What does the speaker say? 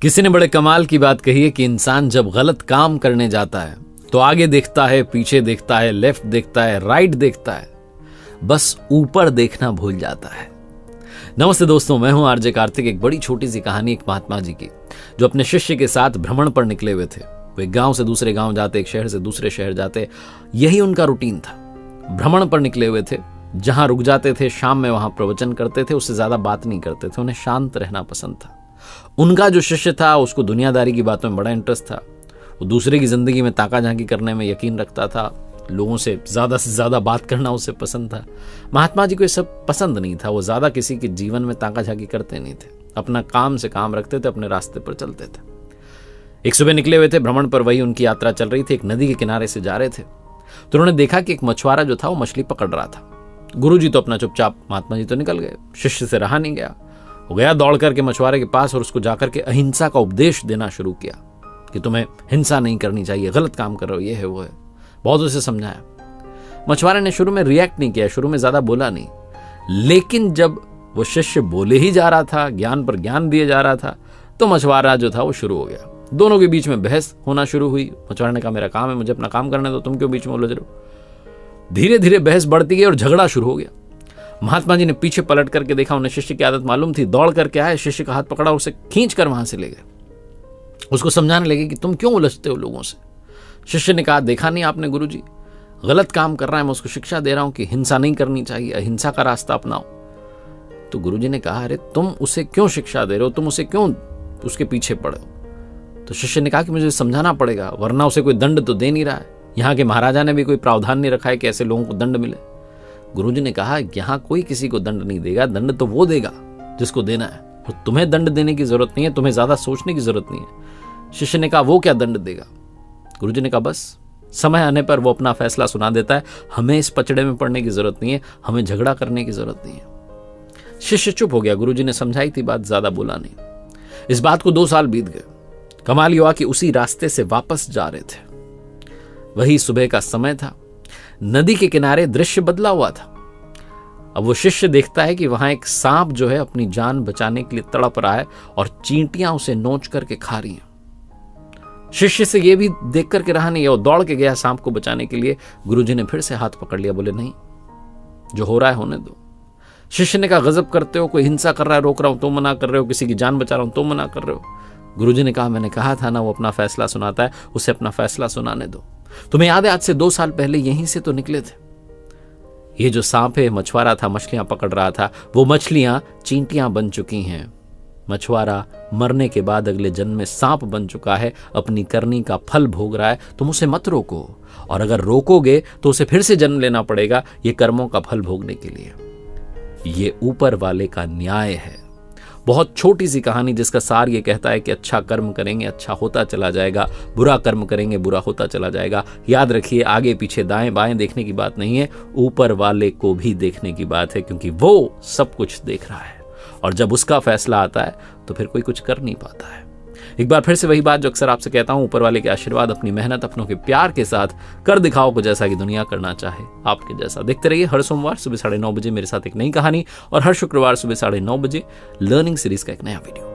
किसी ने बड़े कमाल की बात कही है कि इंसान जब गलत काम करने जाता है तो आगे देखता है, पीछे देखता है, लेफ्ट देखता है, राइट देखता है, बस ऊपर देखना भूल जाता है। नमस्ते दोस्तों, मैं हूं आरजे कार्तिक। एक बड़ी छोटी सी कहानी एक महात्मा जी की, जो अपने शिष्य के साथ भ्रमण पर निकले हुए थे। वे गांव से दूसरे गांव जाते, एक शहर से दूसरे शहर जाते, यही उनका रूटीन था। भ्रमण पर निकले हुए थे, जहां रुक जाते थे शाम में वहां प्रवचन करते थे, उससे ज्यादा बात नहीं करते थे, उन्हें शांत रहना पसंद था। उनका जो शिष्य था उसको दुनियादारी की बातों में बड़ा इंटरेस्ट था। वो दूसरे की जिंदगी में ताका झांकी करने में यकीन रखता था, लोगों से ज्यादा बात करना उसे पसंद था। महात्मा जी को ये सब पसंद नहीं था। वो ज्यादा किसी के जीवन में ताका झांकी करते नहीं थे, अपना काम से काम रखते थे, अपने रास्ते पर चलते थे। एक सुबह निकले हुए थे भ्रमण पर, वही उनकी यात्रा चल रही थी। एक नदी के किनारे से जा रहे थे तो उन्होंने देखा कि एक मछुआरा जो था वो मछली पकड़ रहा था। गुरुजी तो अपना चुपचाप, महात्मा जी तो निकल गए। शिष्य से रहा नहीं गया, वो गया दौड़ करके मछुआरे के पास और उसको जाकर के अहिंसा का उपदेश देना शुरू किया कि तुम्हें हिंसा नहीं करनी चाहिए, गलत काम कर रहे हो, ये है वो है। बहुत उसे समझाया। मछुआरे ने शुरू में रिएक्ट नहीं किया, शुरू में ज्यादा बोला नहीं, लेकिन जब वो शिष्य बोले ही जा रहा था, ज्ञान पर ज्ञान दिए जा रहा था, तो मछुआरा जो था वो शुरू हो गया। दोनों के बीच में बहस होना शुरू हुई। मछुआरे ने कहा मेरा काम है, मुझे अपना काम करने दो, तुम क्यों बीच में उलझ रहे हो। धीरे धीरे बहस बढ़ती गई और झगड़ा शुरू हो गया। महात्मा जी ने पीछे पलट करके देखा, उन्हें शिष्य की आदत मालूम थी। दौड़ करके आए, शिष्य का हाथ पकड़ा, उसे खींच कर वहां से ले गए। उसको समझाने लगे कि तुम क्यों उलझते हो लोगों से। शिष्य ने कहा देखा नहीं आपने गुरुजी, गलत काम कर रहा है, मैं उसको शिक्षा दे रहा हूं कि हिंसा नहीं करनी चाहिए, अहिंसा का रास्ता अपनाओ। तो गुरुजी ने कहा अरे तुम उसे क्यों शिक्षा दे रहे हो, तुम उसे क्यों उसके पीछे पड़े हो। तो शिष्य ने कहा कि मुझे समझाना पड़ेगा, वरना उसे कोई दंड तो दे नहीं रहा है। यहाँ के महाराजा ने भी कोई प्रावधान नहीं रखा है कि ऐसे लोगों को दंड मिले। गुरुजी ने कहा यहाँ कोई किसी को दंड नहीं देगा, दंड तो वो देगा जिसको देना है, और तुम्हें दंड देने की जरूरत नहीं है, तुम्हें ज्यादा सोचने की जरूरत नहीं है। शिष्य ने कहा वो क्या दंड देगा। गुरुजी ने कहा बस समय आने पर वो अपना फैसला सुना देता है, हमें इस पचड़े में पड़ने की जरूरत नहीं है, हमें झगड़ा करने की जरूरत नहीं है। शिष्य चुप हो गया। गुरुजी ने समझाई थी बात, ज्यादा बोला नहीं। इस बात को 2 साल बीत गए। कमाल हुआ कि उसी रास्ते से वापस जा रहे थे। वही सुबह का समय था। नदी के किनारे दृश्य बदला हुआ था। अब वो शिष्य देखता है कि वहां एक सांप जो है अपनी जान बचाने के लिए तड़प रहा है और चींटियां उसे नोच करके खा रही हैं। शिष्य से ये भी देख करके रहा नहीं, और दौड़ के गया सांप को बचाने के लिए। गुरुजी ने फिर से हाथ पकड़ लिया, बोले नहीं, जो हो रहा है होने दो। शिष्य ने कहा गजब करते हो, कोई हिंसा कर रहा है रोक रहा हूं तो मना कर रहे हो, किसी की जान बचा रहा हूं तो मना कर रहे हो। गुरुजी ने कहा मैंने कहा था ना वो अपना फैसला सुनाता है, उसे अपना फैसला सुनाने दो। तुम्हें याद है आज से 2 साल पहले यहीं से तो निकले थे। ये जो सांप है मछुआरा था, मछलियां पकड़ रहा था, वो मछलियां चींटियां बन चुकी हैं। मछुआरा मरने के बाद अगले जन्म में सांप बन चुका है, अपनी करनी का फल भोग रहा है। तुम उसे मत रोको, और अगर रोकोगे तो उसे फिर से जन्म लेना पड़ेगा ये कर्मों का फल भोगने के लिए। ये ऊपर वाले का न्याय है। बहुत छोटी सी कहानी जिसका सार ये कहता है कि अच्छा कर्म करेंगे अच्छा होता चला जाएगा, बुरा कर्म करेंगे बुरा होता चला जाएगा। याद रखिए आगे पीछे दाएं बाएं देखने की बात नहीं है, ऊपर वाले को भी देखने की बात है, क्योंकि वो सब कुछ देख रहा है, और जब उसका फैसला आता है तो फिर कोई कुछ कर नहीं पाता है। एक बार फिर से वही बात जो अक्सर आपसे कहता हूं, ऊपर वाले के आशीर्वाद, अपनी मेहनत, अपनों के प्यार के साथ कर दिखाओ को जैसा कि दुनिया करना चाहे आपके जैसा। देखते रहिए हर सोमवार सुबह 9:30 बजे मेरे साथ एक नई कहानी, और हर शुक्रवार सुबह 9:30 बजे लर्निंग सीरीज का एक नया वीडियो।